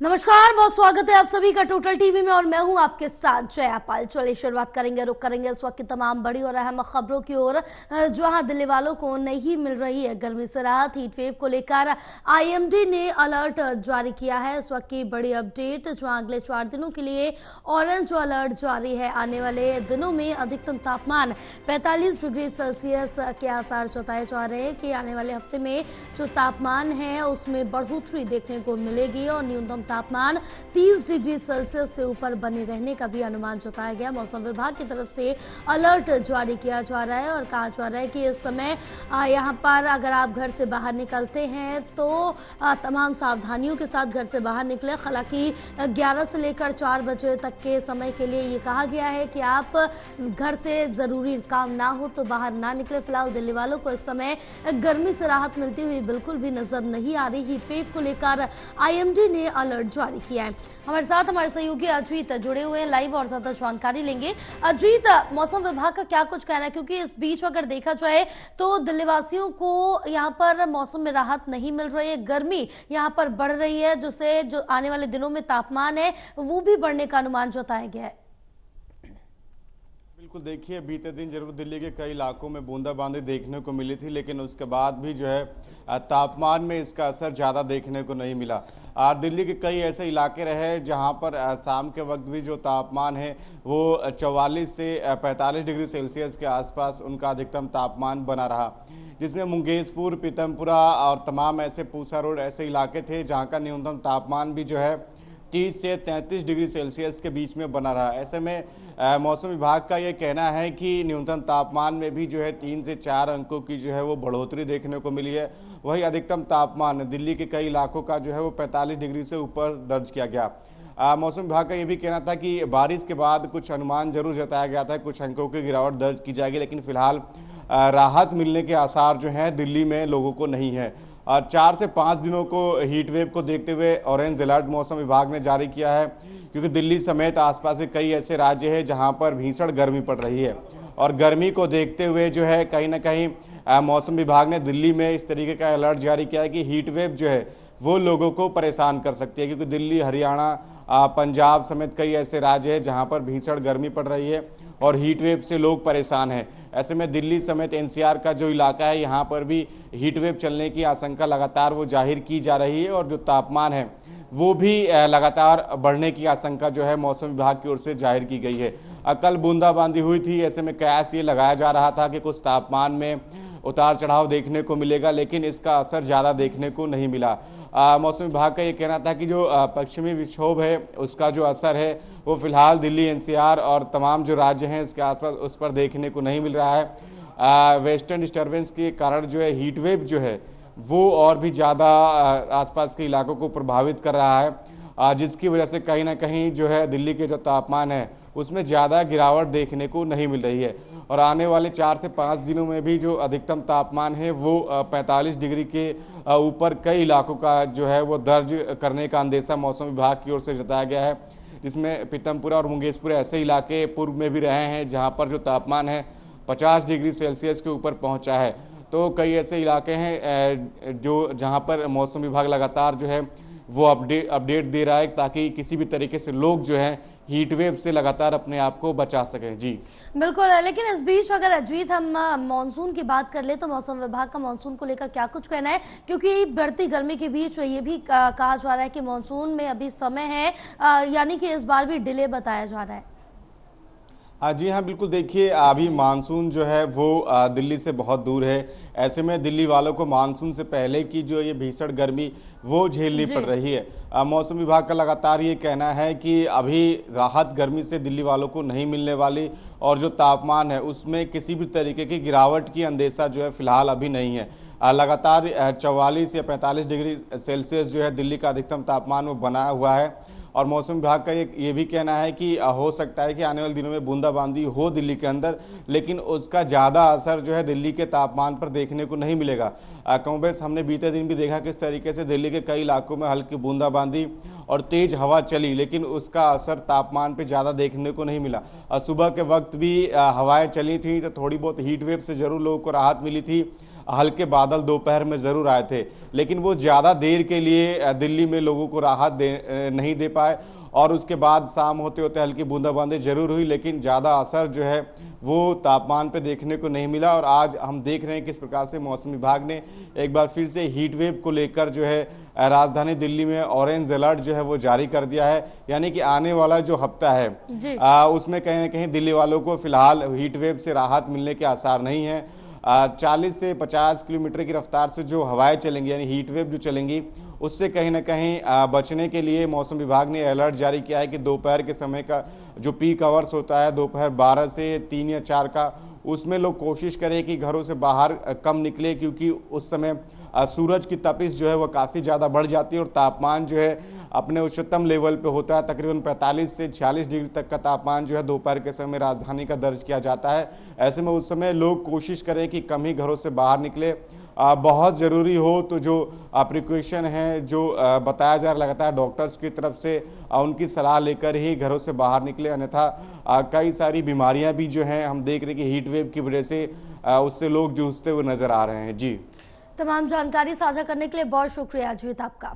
नमस्कार, बहुत स्वागत है आप सभी का टोटल टीवी में और मैं हूं आपके साथ जया पाल। चलिए शुरुआत करेंगे, रुक करेंगे इस वक्त की तमाम बड़ी और अहम खबरों की ओर, जहां दिल्ली वालों को नहीं मिल रही है गर्मी से राहत। हीट वेव को लेकर आईएमडी ने अलर्ट जारी किया है। इस वक्त की बड़ी अपडेट, जहां अगले 4 दिनों के लिए ऑरेंज अलर्ट जारी है। आने वाले दिनों में अधिकतम तापमान 45 डिग्री सेल्सियस के आसार जताए जा रहे हैं कि आने वाले हफ्ते में जो तापमान है उसमें बढ़ोतरी देखने को मिलेगी और न्यूनतम तापमान 30 डिग्री सेल्सियस से ऊपर बने रहने का भी अनुमान जताया गया। मौसम विभाग की तरफ से अलर्ट जारी किया जा रहा है और कहा जा रहा है कि इस समय यहाँ पर अगर आप घर से बाहर निकलते हैं तो तमाम सावधानियों के साथ घर से बाहर निकले। हालांकि 11 से लेकर 4 बजे तक के समय के लिए ये कहा गया है कि आप घर से जरूरी काम ना हो तो बाहर ना निकले। फिलहाल दिल्ली वालों को इस समय गर्मी से राहत मिलती हुई बिल्कुल भी नजर नहीं आ रही। हीट वेव को लेकर आईएमडी ने अलर्ट जारी किया है। हमारे साथ हमारे सहयोगी अजीत जुड़े हुए हैं लाइव और ज्यादा जानकारी लेंगे। अजीत, मौसम विभाग का क्या कुछ कहना है, क्योंकि इस बीच अगर देखा जाए तो दिल्ली वासियों को यहाँ पर मौसम में राहत नहीं मिल रही है, गर्मी यहाँ पर बढ़ रही है, जिससे जो आने वाले दिनों में तापमान है वो भी बढ़ने का अनुमान जताया गया है। बिल्कुल, देखिए बीते दिन जरूर दिल्ली के कई इलाकों में बूंदाबांदी देखने को मिली थी, लेकिन उसके बाद भी जो है तापमान में इसका असर ज़्यादा देखने को नहीं मिला। और दिल्ली के कई ऐसे इलाके रहे जहां पर शाम के वक्त भी जो तापमान है वो 44 से 45 डिग्री सेल्सियस के आसपास उनका अधिकतम तापमान बना रहा, जिसमें मुंगेशपुर, पीतमपुरा और तमाम ऐसे पूसा रोड ऐसे इलाके थे जहाँ का न्यूनतम तापमान भी जो है 30 से 33 डिग्री सेल्सियस के बीच में बना रहा। ऐसे में मौसम विभाग का ये कहना है कि न्यूनतम तापमान में भी जो है 3 से 4 अंकों की जो है वो बढ़ोतरी देखने को मिली है। वही अधिकतम तापमान दिल्ली के कई इलाकों का जो है वो 45 डिग्री से ऊपर दर्ज किया गया। मौसम विभाग का ये भी कहना था कि बारिश के बाद कुछ अनुमान जरूर जताया गया था, कुछ अंकों की गिरावट दर्ज की जाएगी, लेकिन फिलहाल राहत मिलने के आसार जो हैं दिल्ली में लोगों को नहीं है। और 4 से 5 दिनों को हीट वेव को देखते हुए ऑरेंज अलर्ट मौसम विभाग ने जारी किया है, क्योंकि दिल्ली समेत आसपास के कई ऐसे राज्य हैं जहां पर भीषण गर्मी पड़ रही है। और गर्मी को देखते हुए जो है कहीं ना कहीं मौसम विभाग ने दिल्ली में इस तरीके का अलर्ट जारी किया है कि हीट वेव जो है वो लोगों को परेशान कर सकती है, क्योंकि दिल्ली, हरियाणा, पंजाब समेत कई ऐसे राज्य हैं जहां पर भीषण गर्मी पड़ रही है और हीट वेव से लोग परेशान हैं। ऐसे में दिल्ली समेत एनसीआर का जो इलाका है यहाँ पर भी हीट वेव चलने की आशंका लगातार वो जाहिर की जा रही है और जो तापमान है वो भी लगातार बढ़ने की आशंका जो है मौसम विभाग की ओर से जाहिर की गई है। कल बूंदाबांदी हुई थी, ऐसे में कयास ये लगाया जा रहा था कि कुछ तापमान में उतार चढ़ाव देखने को मिलेगा, लेकिन इसका असर ज़्यादा देखने को नहीं मिला। मौसम विभाग का ये कहना था कि जो पश्चिमी विक्षोभ है उसका जो असर है वो फिलहाल दिल्ली, एनसीआर और तमाम जो राज्य हैं इसके आसपास उस पर देखने को नहीं मिल रहा है। वेस्टर्न डिस्टर्बेंस के कारण जो है हीट वेव जो है वो और भी ज़्यादा आसपास के इलाकों को प्रभावित कर रहा है, जिसकी वजह से कहीं ना कहीं जो है दिल्ली के जो तापमान है उसमें ज़्यादा गिरावट देखने को नहीं मिल रही है। और आने वाले 4 से 5 दिनों में भी जो अधिकतम तापमान है वो 45 डिग्री के ऊपर कई इलाकों का जो है वो दर्ज करने का अंदेशा मौसम विभाग की ओर से जताया गया है, जिसमें पीतमपुरा और मुंगेशपुर ऐसे इलाके पूर्व में भी रहे हैं जहां पर जो तापमान है 50 डिग्री सेल्सियस के ऊपर पहुंचा है। तो कई ऐसे इलाके हैं जो जहां पर मौसम विभाग लगातार जो है वो अपडेट दे रहा है, ताकि किसी भी तरीके से लोग जो है हीट वेव से लगातार अपने आप को बचा सकें। जी बिल्कुल, लेकिन इस बीच अगर अजीत हम मानसून की बात कर ले तो मौसम विभाग का मानसून को लेकर क्या कुछ कहना है, क्योंकि बढ़ती गर्मी के बीच ये भी कहा जा रहा है कि मानसून में अभी समय है, यानी कि इस बार भी डिले बताया जा रहा है। जी हाँ, बिल्कुल, देखिए अभी मानसून जो है वो दिल्ली से बहुत दूर है। ऐसे में दिल्ली वालों को मानसून से पहले की जो ये भीषण गर्मी वो झेलनी पड़ रही है। मौसम विभाग का लगातार ये कहना है कि अभी राहत गर्मी से दिल्ली वालों को नहीं मिलने वाली और जो तापमान है उसमें किसी भी तरीके की गिरावट की अंदेशा जो है फिलहाल अभी नहीं है। लगातार 44 या 45 डिग्री सेल्सियस जो है दिल्ली का अधिकतम तापमान वो बना हुआ है। और मौसम विभाग का ये भी कहना है कि हो सकता है कि आने वाले दिनों में बूंदाबांदी हो दिल्ली के अंदर, लेकिन उसका ज़्यादा असर जो है दिल्ली के तापमान पर देखने को नहीं मिलेगा। कमोबेश हमने बीते दिन भी देखा किस तरीके से दिल्ली के कई इलाकों में हल्की बूंदाबांदी और तेज हवा चली, लेकिन उसका असर तापमान पर ज़्यादा देखने को नहीं मिला। सुबह के वक्त भी हवाएं चली थी तो थोड़ी बहुत हीट वेव से जरूर लोगों को राहत मिली थी, हल्के बादल दोपहर में जरूर आए थे, लेकिन वो ज्यादा देर के लिए दिल्ली में लोगों को राहत नहीं दे पाए और उसके बाद शाम होते होते हल्की बूंदाबांदी जरूर हुई, लेकिन ज़्यादा असर जो है वो तापमान पे देखने को नहीं मिला। और आज हम देख रहे हैं किस प्रकार से मौसम विभाग ने एक बार फिर से हीट वेव को लेकर जो है राजधानी दिल्ली में ऑरेंज अलर्ट जो है वो जारी कर दिया है। यानी कि आने वाला जो हफ्ता है उसमें कहीं ना कहीं दिल्ली वालों को फिलहाल हीट वेव से राहत मिलने के आसार नहीं है। 40 से 50 किलोमीटर की रफ्तार से जो हवाएं चलेंगी, यानी हीट वेव जो चलेंगी, उससे कहीं ना कहीं बचने के लिए मौसम विभाग ने अलर्ट जारी किया है कि दोपहर के समय का जो पीक आवर्स होता है, दोपहर 12 से 3 या 4 का, उसमें लोग कोशिश करें कि घरों से बाहर कम निकले, क्योंकि उस समय सूरज की तपिश जो है वह काफ़ी ज़्यादा बढ़ जाती है और तापमान जो है अपने उच्चतम लेवल पे होता है। तकरीबन 45 से 46 डिग्री तक का तापमान जो है दोपहर के समय राजधानी का दर्ज किया जाता है। ऐसे में उस समय लोग कोशिश करें कि कम ही घरों से बाहर निकले। बहुत ज़रूरी हो तो जो प्रिकॉशन है, जो बताया जा रहा लगातार डॉक्टर्स की तरफ से, उनकी सलाह लेकर ही घरों से बाहर निकले, अन्यथा कई सारी बीमारियां भी जो हैं हम देख रहे हैं कि हीट वेव की वजह से उससे लोग जूझते हुए नजर आ रहे हैं। जी, तमाम जानकारी साझा करने के लिए बहुत शुक्रिया अजीत आपका।